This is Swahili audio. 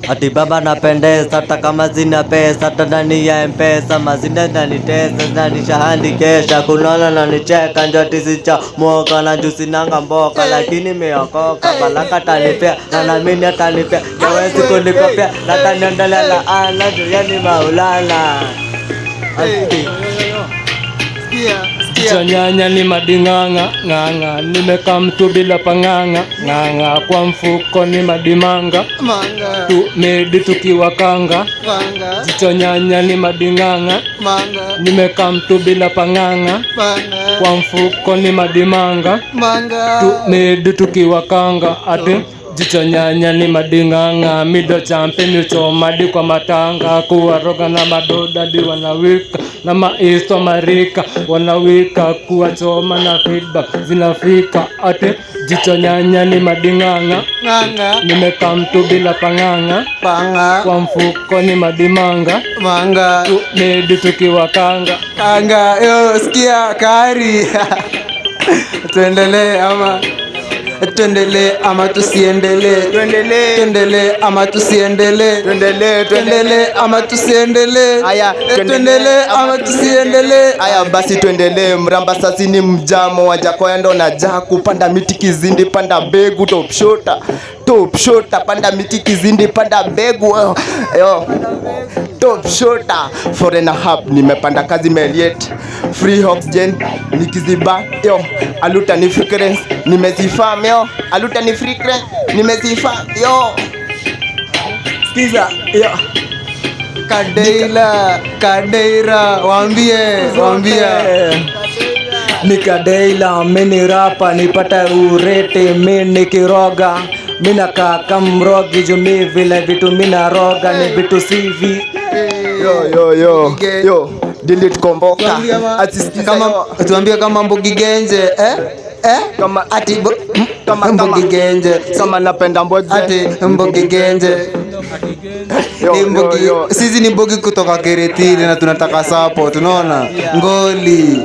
Ati baba napendeza hata kama sina pesa, hata ndani ya M-Pesa mazina nanitesa, nanishahandi kesha kunona na nicheka njoti sicha mwoka na jusi nanga mboka, lakini meokoka balaka tanipea na namini atanipea yawezi kunikopea na taniendelea laana duniani Maulana. Jicho nyanya ni madinganga nganga, nimeka mtu bila panganga nganga, kwa mfuko ni madimanga tumedi tukiwakanga. Jicho nyanya ni madinganga nimeka mtu bila panganga, kwa mfuko ni madimanga tumedi tukiwakanga. Ati jicho nyanya ni madinganga, mido champion uchomadi kwa matanga, kuwaroga na madoda di wanawika na maisto marika wanawika, kuwachoma na feedback zinafika. Ate jicho nyanya ni madinganga nimeka mtu bila panganga, kwa mfuko ni madimanga tumedi tukiwakanga. Yo sikia kari tuendelee ama tusiendelee? Tuendelee ama tusiendelee? Tuendelee ama tusiendelee? Tuendelee ama tusiendelee? Aya basi tuendelee. Mramba sasi ni mjamo wajakoendo na jaku, panda miti kizindi panda mbegu, top shota panda miti kizindi panda mbegu. Yo top shota foreigner hub nimepanda kazi Meliet free oxygen nikiziba. Yo aluta ni frequency nimezifam. Yo aluta ni frequency nimezifam. Yo skiza yo Kadeira waambie ni Kadeila mini rapa nipata urete mini kiroga mina kaka mrogi jumi vile vitu mina roga ni vitu CV. Yo delete komboka kama tuambie kama Mbogi Genje kama ati kama Mbogi Genje kama napenda mboje ati Mbogi Genje ni Mbogi. Sisi ni Mbogi kutoka Keretili na tunataka support, unaona ngoli.